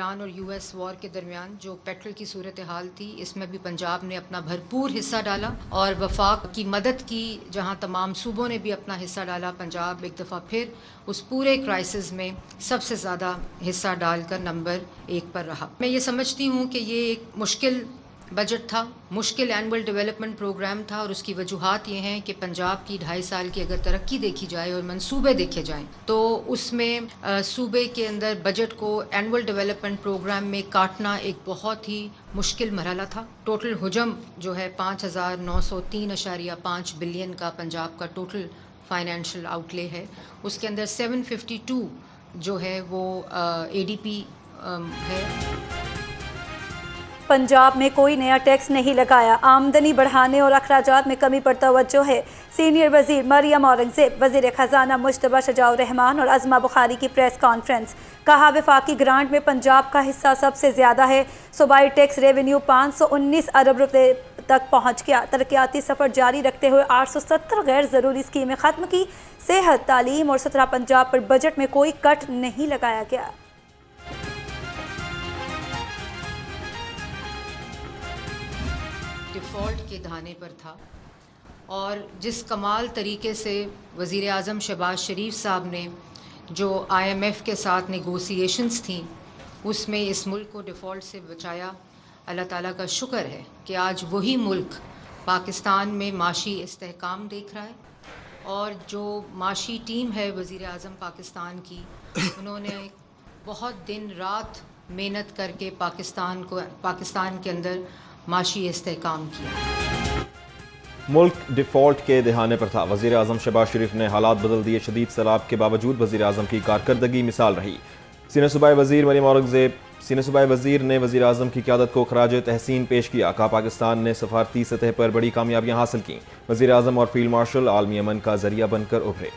Iran और US war के दरमियान जो पेट्रोल की सूरत हाल थी, इसमें भी पंजाब ने अपना भरपूर हिस्सा डाला और वफाक की मदद की। जहां तमाम सूबों ने भी अपना हिस्सा डाला, पंजाब एक दफ़ा फिर उस पूरे क्राइसिस में सबसे ज़्यादा हिस्सा डालकर नंबर 1 पर रहा। मैं ये समझती हूँ कि ये एक मुश्किल बजट था, मुश्किल एनुअल डेवलपमेंट प्रोग्राम था और उसकी वजूहात ये हैं कि पंजाब की 2.5 साल की अगर तरक्की देखी जाए और मंसूबे देखे जाएं तो उसमें सूबे के अंदर बजट को एनुअल डेवलपमेंट प्रोग्राम में काटना एक बहुत ही मुश्किल मरहला था। टोटल हुजम जो है 5,903.5 बिलियन का पंजाब का टोटल फाइनेंशियल आउटले है, उसके अंदर 752 जो है वो ADP है। पंजाब में कोई नया टैक्स नहीं लगाया, आमदनी बढ़ाने और अखराजात में कमी पर तवज्जो है। सीनियर वजीर मरियम औरंगजेब, वजीर खजाना मुश्तबा शजाउर रहमान और अज़मा बुखारी की प्रेस कॉन्फ्रेंस। कहा वफाकी ग्रांट में पंजाब का हिस्सा सबसे ज़्यादा है। सूबाई टैक्स रेवेन्यू 519 अरब रुपये तक पहुँच गया। तरक्याती सफ़र जारी रखते हुए 870 गैर ज़रूरी स्कीमें ख़त्म की। सेहत, तालीम और 17 पंजाब पर बजट में कोई कट नहीं लगाया गया। डिफ़ॉल्ट के धाने पर था और जिस कमाल तरीके से वज़ीर आज़म शहबाज शरीफ साहब ने जो IMF के साथ नेगोशिएशंस थी उसमें इस मुल्क को डिफ़ॉल्ट से बचाया। अल्लाह ताला का शुक्र है कि आज वही मुल्क पाकिस्तान में माशी इस्तेहकाम देख रहा है और जो माशी टीम है वज़ीर आज़म पाकिस्तान की, उन्होंने बहुत दिन रात मेहनत करके पाकिस्तान के अंदर माशी इस्तेहकाम किया। मुल्क डिफ़ॉल्ट के दहाने पर था। वज़ीर आज़म शहबाज शरीफ ने हालात बदल दिए। शदीद सैलाब के बावजूद वज़ीर आज़म की कारकर्दगी मिसाल रही। सीनियर सूबाई वज़ीर मरियम औरंगजेब सीनियर सूबाई वज़ीर ने वज़ीर आज़म की क़यादत को खराज तहसीन पेश किया। कहा पाकिस्तान ने सफारती सतह पर बड़ी कामयाबियाँ हासिल की। वज़ीर आज़म और फील्ड मार्शल आलमी अमन का ज़रिया बनकर उभरे।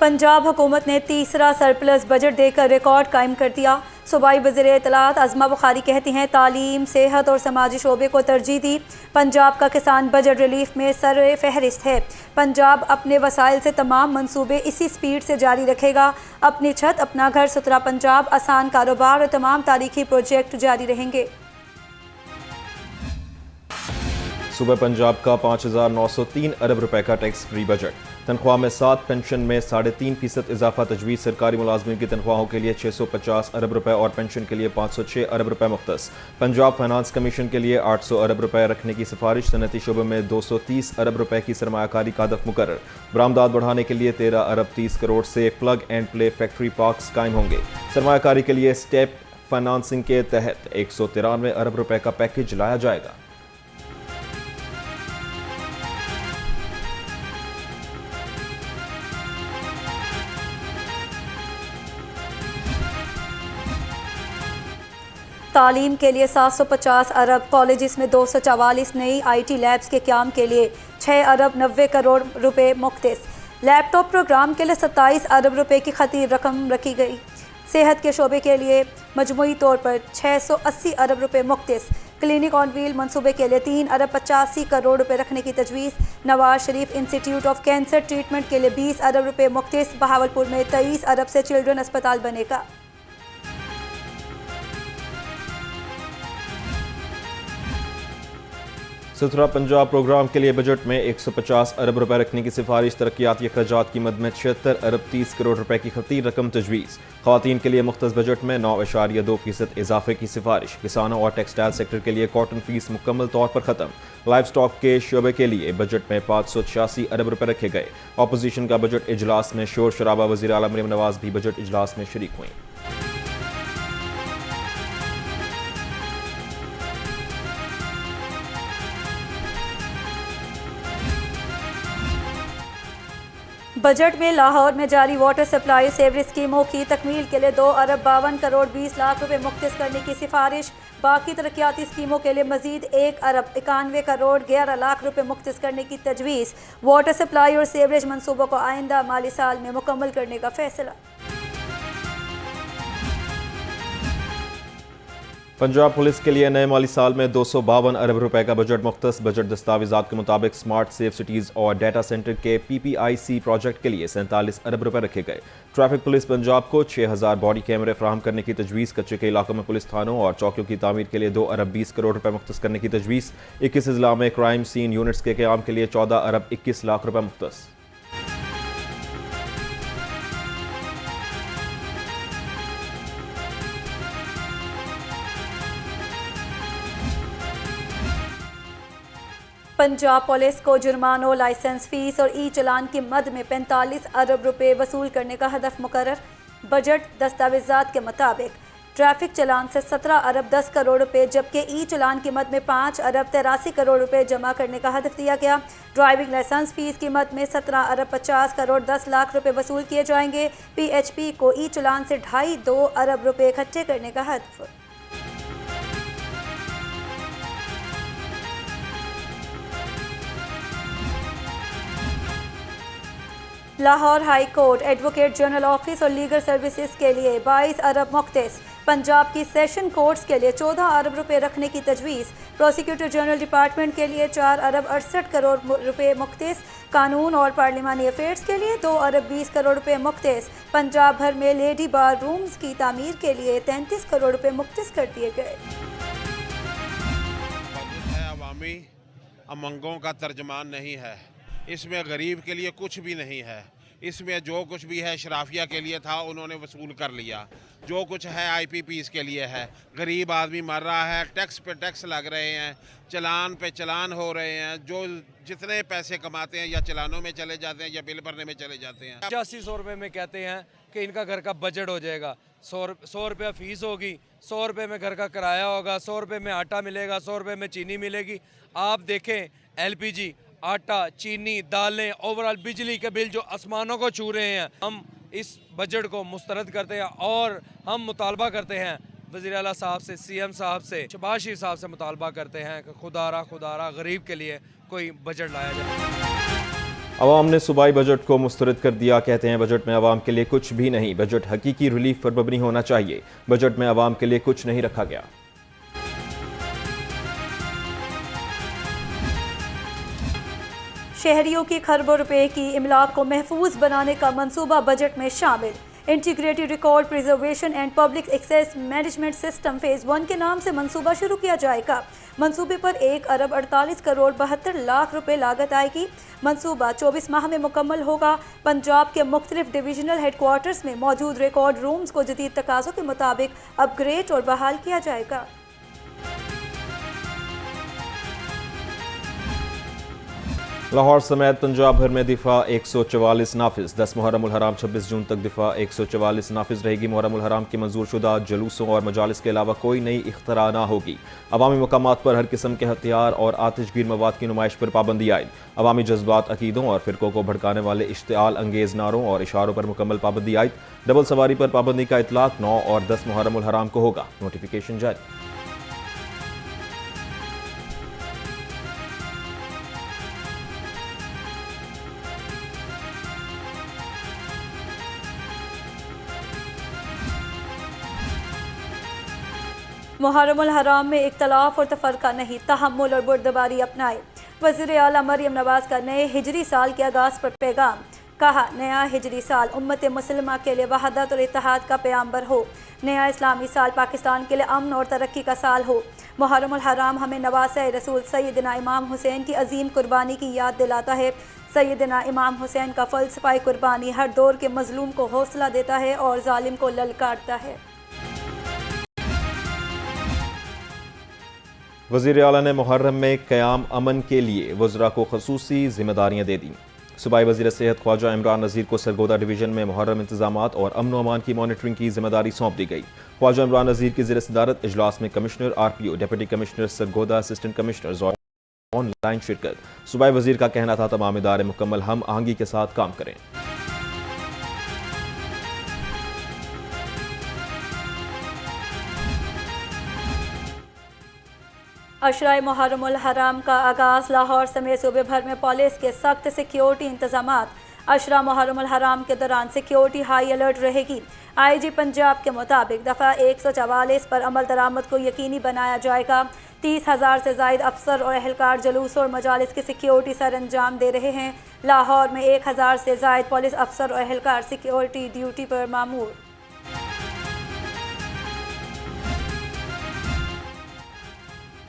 पंजाब हुकूमत ने तीसरा सरप्लस बजट देकर रिकॉर्ड कायम कर दिया। सूबाई वज़ीर इत्तलात अज़मा बुखारी कहती हैं तालीम, सेहत और समाजी शोबे को तरजीह दी। पंजाब का किसान बजट रिलीफ में सर फहरिस्त है। पंजाब अपने वसाइल से तमाम मंसूबे इसी स्पीड से जारी रखेगा। अपनी छत, अपना घर, 17 पंजाब, आसान कारोबार और तमाम तारीखी प्रोजेक्ट जारी रहेंगे। सूबा पंजाब का 5,903 अरब रुपए का टैक्स फ्री बजट। तनख्वाह में 7, पेंशन में 3.5% इजाफा तजवीज़। सरकारी मुलाजमीन की तनख्वाहों के लिए 650 अरब रुपए और पेंशन के लिए 506 अरब रुपए मुख्तस। पंजाब फाइनेंस कमीशन के लिए 800 अरब रुपए रखने की सिफारिश। सनती शोबे में 230 अरब रुपए की सरमायाकारी का हदफ मुकर्रर। बरामदात बढ़ाने के लिए 13 अरब 30 करोड़ से plug and play factory parks कायम होंगे। सरमायाकारी के लिए स्टेप फाइनेंसिंग के तहत 193 अरब रुपए का पैकेज लाया जाएगा। तालीम के लिए 750 अरब, कॉलेजेस में 244 नई IT लैब्स के क़याम के लिए 6 अरब 90 करोड़ रुपए मुख्तस। लैपटॉप प्रोग्राम के लिए 27 अरब रुपए की खतीर रकम रखी गई। सेहत के शोबे के लिए मजमूई तौर पर 680 अरब रुपए मुख्तस। क्लिनिक ऑन व्हील मनसूबे के लिए 3 अरब 85 करोड़ रुपए रखने की तजवीज़। Nawaz Sharif institute of cancer treatment के लिए 20 अरब रुपए मुख्तस। बहावलपुर में 23 अरब से चिल्ड्रन अस्पताल बनेगा। 17 पंजाब प्रोग्राम के लिए बजट में 150 अरब रुपए रखने की सिफारिश। तरक्याती अखराजात की मद में 76 अरब 30 करोड़ रुपए की खतीर रकम तजवीज़। ख़वातीन के लिए मुख्तस बजट में 9.2% इजाफे की सिफारिश। किसानों और टेक्सटाइल सेक्टर के लिए कॉटन फीस मुकम्मल तौर पर ख़त्म। लाइव स्टॉक के शोबे के लिए बजट में 586 अरब रुपए रखे गए। अपोजिशन का बजट इजलास में शोर शराबा। वज़ीर आला मरियम नवाज भी बजट इजलास में शरीक हुई। बजट में लाहौर में जारी वाटर सप्लाई सेवरेज स्कीमों की तकमील के लिए 2 अरब 52 करोड़ 20 लाख रुपए मुख्तस करने की सिफारिश। बाकी तरक्याती स्कीमों के लिए मजीद 1 अरब 91 करोड़ 11 लाख रुपए मुख्तस करने की तजवीज़। वाटर सप्लाई और सेवरेज मनसूबों को आइंदा माली साल में मुकम्मल करने का फैसला। पंजाब पुलिस के लिए नए माली साल में 252 अरब रुपए का बजट मुख्तस। बजट दस्तावेजात के मुताबिक स्मार्ट सेफ सिटीज़ और डाटा सेंटर के PPIC प्रोजेक्ट के लिए 47 अरब रुपए रखे गए। ट्रैफिक पुलिस पंजाब को 6000 बॉडी कैमरे फराहम करने की तजवीज़। कच्चे के इलाकों में पुलिस थानों और चौकियों की तामीर के लिए 2 अरब 20 करोड़ रुपए मुख्तस करने की तजवीज़। 21 अजला में क्राइम सीन यूनिट्स के क़याम के लिए 14 अरब 21 लाख रुपए मुख्तस। पंजाब पुलिस को जुर्मानों, लाइसेंस फीस और ई चलान की मद में 45 अरब रुपए वसूल करने का हदफ मुकर्रर। बजट दस्तावेजात के मुताबिक ट्रैफिक चलान से 17 अरब 10 करोड़ रुपए जबकि ई चलान की मद में 5 अरब 83 करोड़ रुपए जमा करने का हदफ दिया गया। ड्राइविंग लाइसेंस फीस की मद में 17 अरब 50 करोड़ 10 लाख रुपए वसूल किए जाएंगे। PHP को ई चलान से 2.5 अरब रुपए इकट्ठे करने का हदफ। Lahore high court advocate general office और लीगल सर्विसेज के लिए 22 अरब मुख्तस। पंजाब की सेशन कोर्ट्स के लिए 14 अरब रुपए रखने की तजवीज़। प्रोसिक्यूटर जनरल डिपार्टमेंट के लिए 4 अरब 68 करोड़ रुपए मुख्तस। कानून और पार्लिमानी अफेयर्स के लिए 2 अरब 20 करोड़ रुपए मुख्तस। पंजाब भर में लेडी बार रूम्स की तामीर के लिए 33 करोड़ रुपए मुख्तस कर दिए गए। अवामी अमंगों का तर्जमान नहीं है, इसमें गरीब के लिए कुछ भी नहीं है। इसमें जो कुछ भी है शराफिया के लिए था, उन्होंने वसूल कर लिया। जो कुछ है IPPs के लिए है। गरीब आदमी मर रहा है, टैक्स पे टैक्स लग रहे हैं, चलान पे चलान हो रहे हैं। जो जितने पैसे कमाते हैं या चलानों में चले जाते हैं या बिल भरने में चले जाते हैं। 85-100 रुपये में कहते हैं कि इनका घर का बजट हो जाएगा। 100 रुपया फीस होगी, 100 रुपये में घर का किराया होगा, 100 रुपये में आटा मिलेगा, 100 रुपये में चीनी मिलेगी। आप देखें LPG, आटा, चीनी, दालें, ओवरऑल बिजली के बिल जो आसमानों को छू रहे हैं। हम इस बजट को मुस्तरद करते हैं और हम मुतालबा करते हैं वज़ीर आला साहब से, CM साहब से, शहबाज शरीफ साहब से मुतालबा करते हैं कि खुदारा गरीब के लिए कोई बजट लाया जाए। अवाम ने सूबाई बजट को मुस्तरद कर दिया। कहते हैं बजट में अवाम के लिए कुछ भी नहीं। बजट हकीकी रिलीफ पर मबनी होना चाहिए। बजट में अवाम के लिए कुछ नहीं रखा गया। शहरियों की खरबों रुपए की इमलाक को महफूज बनाने का मंसूबा बजट में शामिल। Integrated record preservation and public access management system phase 1 के नाम से मंसूबा शुरू किया जाएगा। मंसूबे पर 1 अरब 48 करोड़ 72 लाख रुपए लागत आएगी। मंसूबा 24 माह में मुकम्मल होगा। पंजाब के मुख्तलिफ डिविजनल हेडक्वार्टर्स में मौजूद रिकॉर्ड रूम्स को जदीद तकाज़ों के मुताबिक अपग्रेड और बहाल किया जाएगा। लाहौर समेत पंजाब भर में दिफा 144 नाफिज। 10 मुहर्रम उल हराम 26 जून तक दिफा 144 नाफिज रहेगी। मुहर्रम उल हराम की मंजूर शुदा जुलूसों और मजालिस के अलावा कोई नई इख्तरा ना होगी। अवामी मकामात पर हर किस्म के हथियार और आतिशगीर मवाद की नुमाइश पर पाबंदी आयद। अवामी जज्बात, अकीदों और फिरकों को भड़काने वाले इश्तिआल अंगेज नारों और इशारों पर मुकम्मल पाबंदी आयद। डबल सवारी पर पाबंदी का इतलाक 9 और 10 मुहर्रम उल हराम को होगा। नोटिफिकेशन जारी। मुहर्रम उल हराम में इख्तलाफ और तफरका नहीं, तहम्मुल और बुर्दबारी अपनाए। वज़ीर आला मरियम नवाज़ का नए हिजरी साल के आगाज़ पर पैगाम। कहा, नया हिजरी साल उम्मत मुसलिमा के लिए वहदत और इत्तेहाद का पैगाम्बर हो। नया इस्लामी साल पाकिस्तान के लिए अमन और तरक्की का साल हो। मुहर्रम उल हराम हमें नवासे रसूल सैयदना इमाम हुसैन की अजीम कुर्बानी की याद दिलाता है। सैयदना इमाम हुसैन का फ़लसफ़ा कुर्बानी हर दौर के मजलूम को हौसला देता है और जालिम को ललकारता है। वज़ीर आला ने मुहर्रम में क़याम अमन के लिए वज़रा को खसूसी ज़िम्मेदारियाँ दे दी। सूबाई वज़ीर सेहत ख्वाजा इमरान नज़ीर को सरगोदा डिवीज़न में मुहर्रम इंतज़ामात और अमन व अमान की मॉनिटरिंग की ज़िम्मेदारी सौंप दी गई। ख्वाजा इमरान नज़ीर की ज़ेर सदारत इजलास में commissioner RPO, deputy commissioner Sargodha, assistant commissioner और ऑनलाइन शिरकत। सूबाई वज़ीर का कहना था तमाम इदारे मुकम्मल हम आहंगी के साथ काम करें। अशराए मुहर्रम उल हराम का आगाज़। लाहौर समेत सूबे भर में पुलिस के सख्त सिक्योरिटी इंतजामात। अशरा मुहर्रम अल हराम के दौरान सिक्योरिटी हाई अलर्ट रहेगी। IG पंजाब के मुताबिक दफ़ा 144 पर अमल दरामद को यकीनी बनाया जाएगा। 30,000 से ज़ायद अफसर और एहलकार जलूस और मजालिस की सिक्योरिटी सर अंजाम दे रहे हैं। लाहौर में 1,000 से ज़ायद पुलिस अफसर और एहलकार सिक्योरिटी ड्यूटी पर मामूर।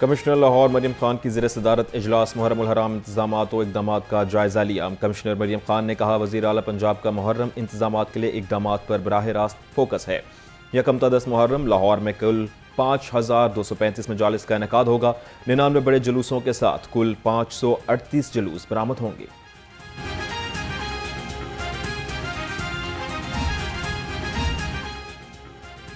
कमिश्नर लाहौर मरियम खान की ज़ेर सदारत इजलास मुहर्रम उल हराम इंतज़ामात और इक़दामात का जायज़ा लिया। कमिश्नर मरियम खान ने कहा, वज़ीर आला पंजाब का मुहर्रम इंतज़ामात के लिए इक़दामात पर बराह रास्त फोकस है। यकम ता 10 मुहर्रम लाहौर में कुल 5,235 मजालिस का इनेकाद होगा। 99 बड़े जुलूसों के साथ कुल 538 जुलूस बरामद होंगे।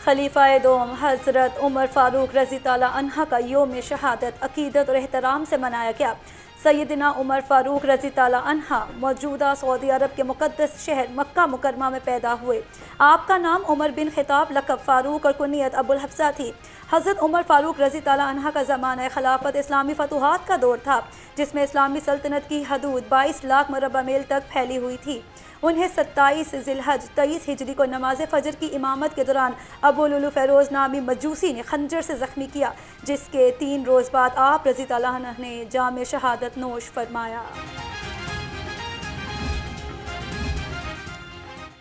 खलीफा दोम हज़रत उमर फ़ारूक रज़ी ताला अन्हा का योम शहादत अकीदत और एहतराम से मनाया गया। सैयदना उमर फ़ारूक रज़ी ताला अन्हा मौजूदा सऊदी अरब के मुक़द्दस शहर मक्का मुकरमा में पैदा हुए। आपका नाम उमर बिन खिताब, लक़ब फ़ारूक और कुनियत अबुल हफ्सा थी। हज़रत उमर फ़ारूक रज़ी ताला अन्हा का ज़माना खिलाफत इस्लामी फतूहात का दौर था, जिसमें इस्लामी सल्तनत की हदूद 22 लाख मरबा मील तक फैली हुई थी। उन्हें 27 ज़िलहज 23 हिजरी को नमाज फ़जर की इमामत के दौरान अबू लुलु फ़ैरोज़ नामी मजूसी ने खंजर से ज़ख्मी किया, जिसके 3 रोज़ बाद आप रज़ी ताला अन्हु ने जाम शहादत नोश फरमाया।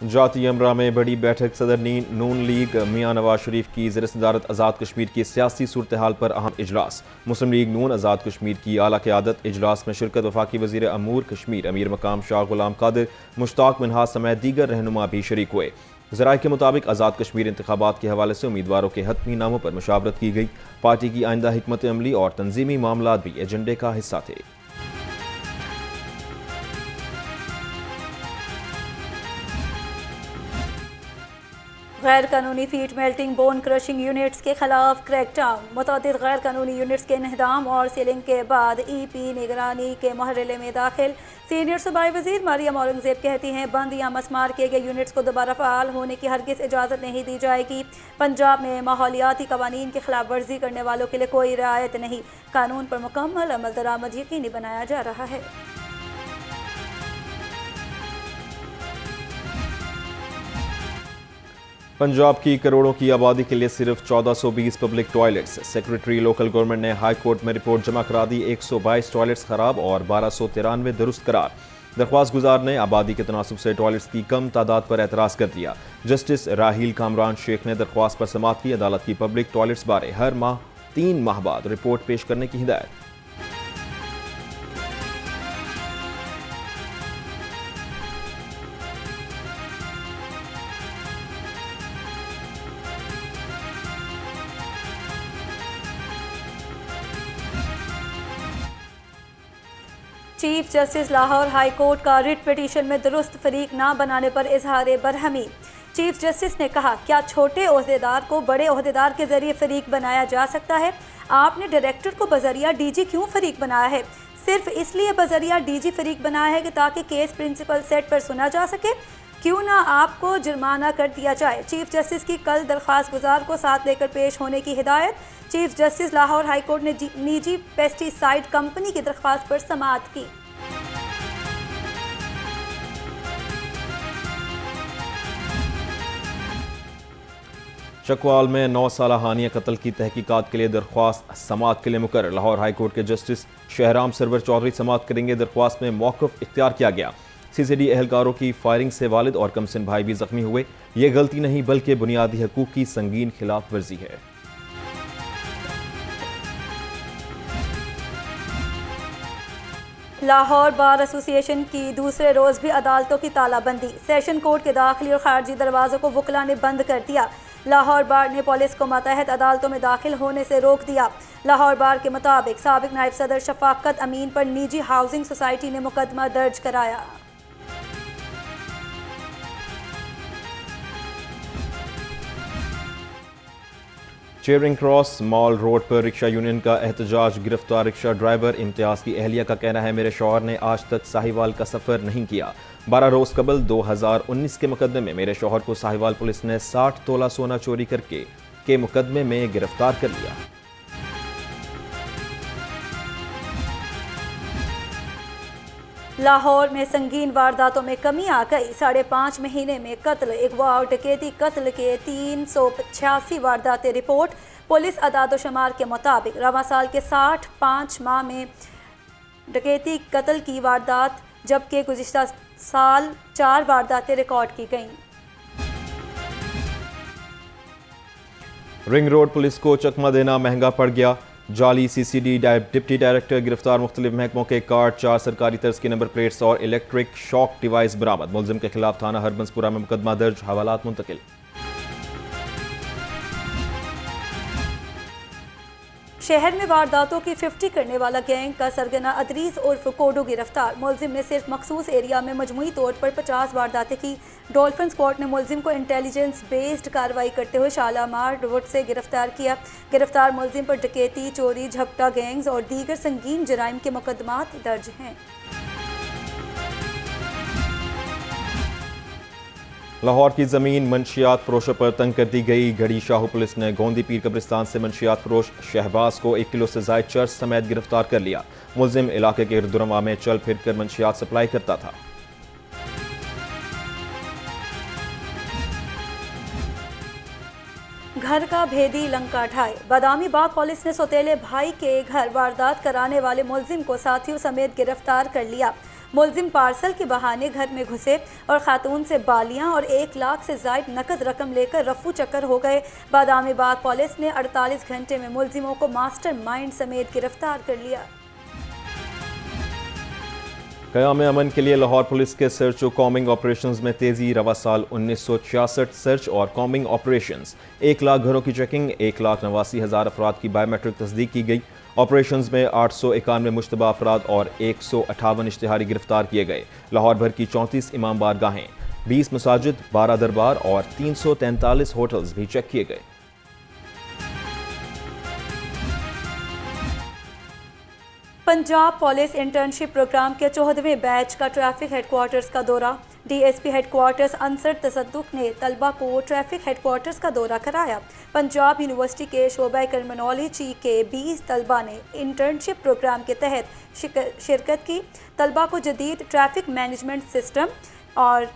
जाती अमरा में बड़ी बैठक सदर नून लीग मियां नवाज शरीफ की ज़ेर सदारत आज़ाद कश्मीर की सियासी सूरत हाल पर अहम इजलास। मुस्लिम लीग नून आज़ाद कश्मीर की आला क़यादत इजलास में शिरकत। वफाकी वज़ीर अमूर कश्मीर अमीर मकाम शाह गुलाम कादिर, मुश्ताक मिनहाज समेत दीगर रहनुमा भी शरीक हुए। ज़राए के मुताबिक आज़ाद कश्मीर इंतखाबात के हवाले से उम्मीदवारों के हतमी नामों पर मशावरत की गई। पार्टी की आइंदा हिकमत अमली और तंजीमी मामला भी एजेंडे का हिस्सा थे। गैर कानूनी feed melting bone crushing units के खिलाफ क्रैकडाउन। मुतअद्दिद गैर कानूनी यूनिट्स के इन्हदाम और सीलिंग के बाद EP निगरानी के महरले में दाखिल। सीनियर सूबाई वज़ीर मरियम औरंगज़ेब कहती हैं, बंद या मस्मार किए गए यूनिट्स को दोबारा फ़ाल होने की हरगिज़ इजाज़त नहीं दी जाएगी। पंजाब में माहौलियाती कवानीन की खिलाफ वर्जी करने वालों के लिए कोई रियायत नहीं। कानून पर मुकम्मल अमल दरामद यकीनी बनाया जा रहा है। पंजाब की करोड़ों की आबादी के लिए सिर्फ 1420 public toilets. Secretary local government ने हाई कोर्ट में रिपोर्ट जमा करा दी। 122 टॉयलेट्स खराब और 1293 दुरुस्त करार। दरख्वास्त गुजार ने आबादी के तनासब से टॉयलेट्स की कम तादाद पर एतराज़ कर दिया। जस्टिस राहील कामरान शेख ने दरख्वास्त पर समाअत की। अदालत की पब्लिक टॉयलेट्स बारे हर माह 3 माह बाद रिपोर्ट पेश करने की हिदायत। Chief justice Lahore high court का रिट पिटीशन में दुरुस्त फरीक ना बनाने पर इजहार बरहमी। चीफ जस्टिस ने कहा, क्या छोटे ओहदेदार को बड़े ओहदेदार के जरिए फरीक बनाया जा सकता है? आपने डायरेक्टर को बजरिया DG क्यों फरीक बनाया है? सिर्फ इसलिए बजरिया DG फरीक बनाया है कि ताकि केस प्रिंसिपल सेट पर सुना जा सके? क्यों ना आपको जुर्माना कर दिया जाए? चीफ जस्टिस की कल दरख्वास्त गुजार को साथ लेकर पेश होने की हिदायत। Chief justice Lahore high court ने निजी पेस्टिसाइड कंपनी की दरख्वास्त पर समाअत की। चकवाल में 9 साला हानिया कत्ल की तहकीकात के लिए दरख्वास्त समाअत के लिए मुकर्रर। लाहौर हाई कोर्ट के जस्टिस शहराम सरवर चौधरी समाअत करेंगे। दरख्वास्त में मौक़िफ़ इख्तियार किया गया। CCD एहलकारों की फायरिंग से वालिद और कमसिन भाई भी जख्मी हुए। ये गलती नहीं बल्कि बुनियादी हकूक़ की संगीन खिलाफ वर्जी है। लाहौर बार एसोसिएशन की दूसरे रोज़ भी अदालतों की तालाबंदी। सेशन कोर्ट के दाखिली और खारजी दरवाज़ों को वकला ने बंद कर दिया। लाहौर बार ने पुलिस को मातहत अदालतों में दाखिल होने से रोक दिया। लाहौर बार के मुताबिक साबिक नायब सदर शफाकत अमीन पर निजी हाउसिंग सोसाइटी ने मुकदमा दर्ज कराया। चेयरिंग क्रॉस मॉल रोड पर रिक्शा यूनियन का एहतजाज। गिरफ्तार रिक्शा ड्राइवर इम्तियाज़ की अहलिया का कहना है, मेरे शौहर ने आज तक साहिवाल का सफ़र नहीं किया। 12 रोज़ कबल 2019 के मुकदमे में मेरे शौहर को साहिवाल पुलिस ने 60 तोला सोना चोरी करके के मुकदमे में गिरफ्तार कर लिया। लाहौर में संगीन वारदातों में कमी आ गई। 5.5 महीने में कत्ल, अगवा और डकैती कत्ल के 386 वारदातें रिपोर्ट। पुलिस अदाद-ओ-शुमार के मुताबिक रवां साल के 65 माह में डकैती कत्ल की वारदात, जबकि गुज़िश्ता साल 4 वारदातें रिकॉर्ड की गईं। रिंग रोड पुलिस को चकमा देना महंगा पड़ गया। जाली सीसीडी डिप्टी डायरेक्टर गिरफ्तार, मुख्तलिफ महकमों के कार्ड, 4 सरकारी तर्ज की नंबर प्लेट्स और इलेक्ट्रिक शॉक डिवाइस बरामद। मुलजिम के खिलाफ थाना हरबंसपुरा में मुकदमा दर्ज, हवालात मुंतकिल। शहर में वारदातों की 50 करने वाला गैंग का सरगना अदरीस उर्फ कोडो गिरफ्तार। मुलजिम ने सिर्फ मखसूस एरिया में मजमूई तौर पर 50 वारदातें की। डॉल्फिन स्क्वाड ने मुलजिम को इंटेलिजेंस बेस्ड कार्रवाई करते हुए शालामार रोड से गिरफ्तार किया। गिरफ्तार मुलजिम पर डकैती, चोरी, झपटा गैंग्स और दीगर संगीन जराइम के मुकदमात दर्ज हैं। लाहौर की ज़मीन मंशियात फरोशों पर तंग कर दी गई। घड़ी शाहू पुलिस ने गोंदी पीर कब्रिस्तान से मंशियात फरोश शहबाज को 1 किलो से जायद चर्च समेत गिरफ्तार कर लिया। मुलजिम इलाके के इर्द-गिर्द में चल फिर कर मंशियात सप्लाई करता था। घर का भेदी लंका ढाए। बादामी बाग पुलिस ने सौतेले भाई के घर वारदात कराने वाले मुलजिम को साथियों समेत गिरफ्तार कर लिया। मुलजिम पार्सल के बहाने घर में घुसे और खातून से बालियां और 1 लाख से जायद नकद रकम लेकर रफू चक्कर हो गए। बादामी बाग पुलिस ने 48 घंटे में मुलजिमों को मास्टरमाइंड समेत गिरफ्तार कर लिया। क़याम अमन के लिए लाहौर पुलिस के सर्च और कॉम्बिंग ऑपरेशंस में तेजी। रवा साल 1966 सर्च और कॉम्बिंग ऑपरेशंस, 1 लाख घरों की चेकिंग, 1,89,000 अफराद की बायोमेट्रिक तस्दीक की गई। ऑपरेशंस में 891 मुश्तबा अफराद और 158 इश्तिहारी गिरफ्तार किए गए। लाहौर भर की 34 इमाम बारगाहें, 20 मसाजिद, 12 दरबार और 343 होटल्स भी चेक किए गए। पंजाब पुलिस इंटर्नशिप प्रोग्राम के 14वें बैच का ट्रैफिक हेडक्वार्टर्स का दौरा। डीएसपी हेडक्वार्टर्स अंसर तसद्दुक ने तलबा को ट्रैफिक हेडक्वार्टर्स का दौरा कराया। पंजाब यूनिवर्सिटी के शोबा क्रिमिनोलॉजी के 20 तलबा ने इंटर्नशिप प्रोग्राम के तहत शिरकत की। तलबा को जदीद ट्रैफिक मैनेजमेंट सिस्टम और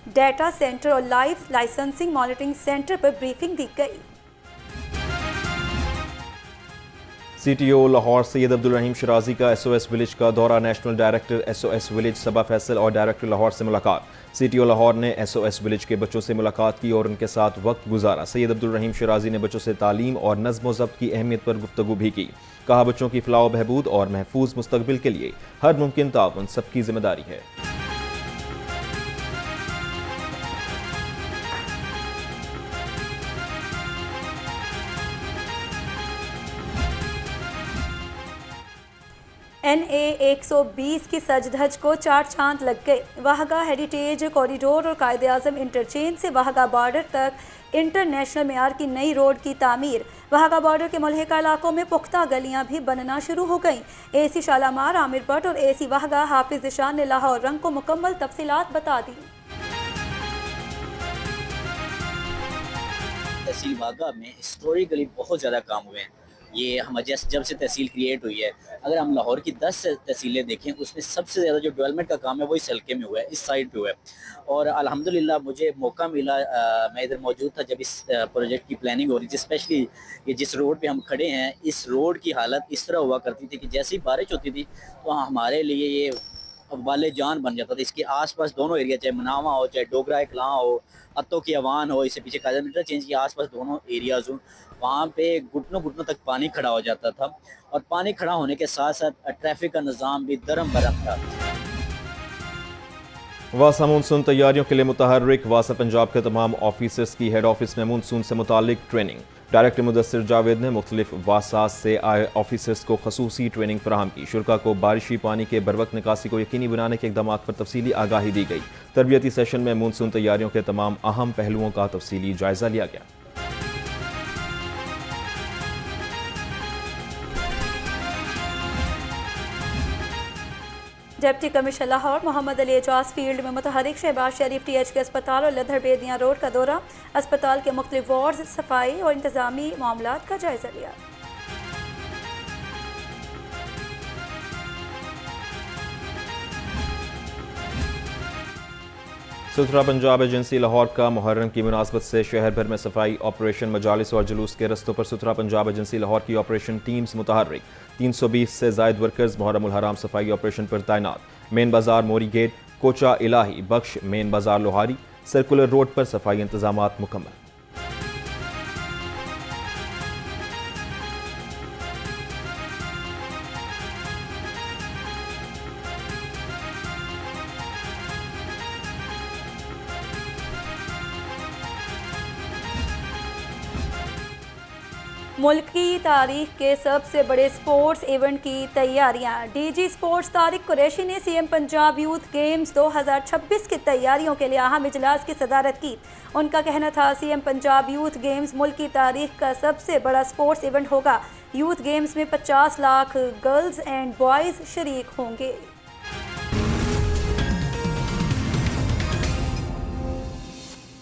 डाटा सेंटर और लाइव लाइसेंसिंग मॉनिटरिंग सेंटर पर ब्रीफिंग दी गई। CTO लाहौर सैयद अब्दुल रहीम शराजी का SOS विलेज का दौरा। नेशनल डायरेक्टर SOS विलेज सबा फैसल और डायरेक्टर लाहौर से मुलाकात। CTO लाहौर ने SOS विलेज के बच्चों से मुलाकात की और उनके साथ वक्त गुजारा। सैयद अब्दुल रहीम शराजी ने बच्चों से तालीम और नज़्म व ज़ब्त की अहमियत पर गुफ्तगू भी की। कहा, बच्चों की फलाह व बहबूद और महफूज मुस्तकबिल के लिए हर मुमकिन ताउन सबकी जिम्मेदारी है। NA 120 की सज धज को 4 चांद लग गए। वाहगा हेरिटेज कॉरिडोर और कायदे आज़म इंटरचेंज से वाहगा बॉर्डर तक इंटरनेशनल मेयार की नई रोड की तामीर। वाहगा बॉर्डर के मुल्हिका इलाकों में पुख्ता गलियां भी बनना शुरू हो गईं। AC शालामार आमिर भट्ट और AC वाहगा हाफिज ईशान ने लाहौर रंग को मुकम्मल तफसीलात बता दी। तहसील वाहगा में हिस्टोरिकली बहुत ज़्यादा काम हुए हैं। ये हम जब से तहसील क्रिएट हुई है, अगर हम लाहौर की 10 तहसीलें देखें, उसमें सबसे ज़्यादा जो डेवलपमेंट का काम है वो इस हल्के में हुआ है, इस साइड पे हुआ है। और अल्हम्दुलिल्लाह मुझे मौका मिला, मैं इधर मौजूद था जब इस प्रोजेक्ट की प्लानिंग हो रही थी। स्पेशली ये जिस रोड पे हम खड़े हैं, इस रोड की हालत इस तरह हुआ करती थी कि जैसे ही बारिश होती थी तो हमारे लिए ये वाले जान बन जाता था। इसके आसपास दोनों एरिया, चाहे मनावा हो, चाहे डोगरा कलां हो, अत्तो की अवान हो, इससे पीछे कायदा इंटरचेंज के आसपास दोनों एरियाज हों, वहाँ पे घुटनों घुटनों तक पानी खड़ा हो जाता था। और पानी खड़ा होने के साथ साथ ट्रैफिक का निज़ाम भी दरम बरम था। वासा मानसून तैयारियों के लिए मुतहर्रिक। वासा पंजाब के तमाम ऑफिसर्स की हेड ऑफिस में मानसून से मुतालिक ट्रेनिंग। डायरेक्टर मुदस्सिर जावेद ने मुख्तलिफ वासा से आए ऑफिसर्स को खसूसी ट्रेनिंग फराहम की। शुरा को बारिशी पानी के बरवक्त निकासी को यकीनी बनाने के इकदाम पर तफसीली आगाही दी गई। तरबियती सेशन में मानसून तैयारियों के तमाम अहम पहलुओं का तफसीली जायजा लिया गया। Deputy commissioner Lahore Mohammad Ali Ejaz field में मुतहरिक शहबाज शरीफ THK अस्पताल और लधर बेदियाँ रोड का दौरा। अस्पताल के मुख्तलिफ वार्ड, सफाई और इंतजामी मामलात का जायजा लिया। सुथरा पंजाब एजेंसी लाहौर का मुहर्रम की मुनासबत से शहर भर में सफाई ऑपरेशन, मजालिस और जुलूस के रस्तों पर सुथरा पंजाब एजेंसी लाहौर की ऑपरेशन टीम्स मुतहर्रिक। 320 से जायद वर्कर्स मुहर्रम उल हराम सफाई ऑपरेशन पर तैनात। मेन बाजार मोरी गेट, कोचा इलाही बख्श, मेन बाजार लोहारी, सर्कुलर रोड पर सफाई इंतजामात मुकम्मल। मुल्क की तारीख के सबसे बड़े स्पोर्ट्स इवेंट की तैयारियां। डीजी स्पोर्ट्स तारिक कुरैशी ने सीएम पंजाब यूथ गेम्स 2026 की तैयारियों के लिए अहम इजलास की सदारत की। उनका कहना था सीएम पंजाब यूथ गेम्स मुल्क की तारीख का सबसे बड़ा स्पोर्ट्स इवेंट होगा। यूथ गेम्स में 50 लाख गर्ल्स एंड बॉयज़ शरीक होंगे।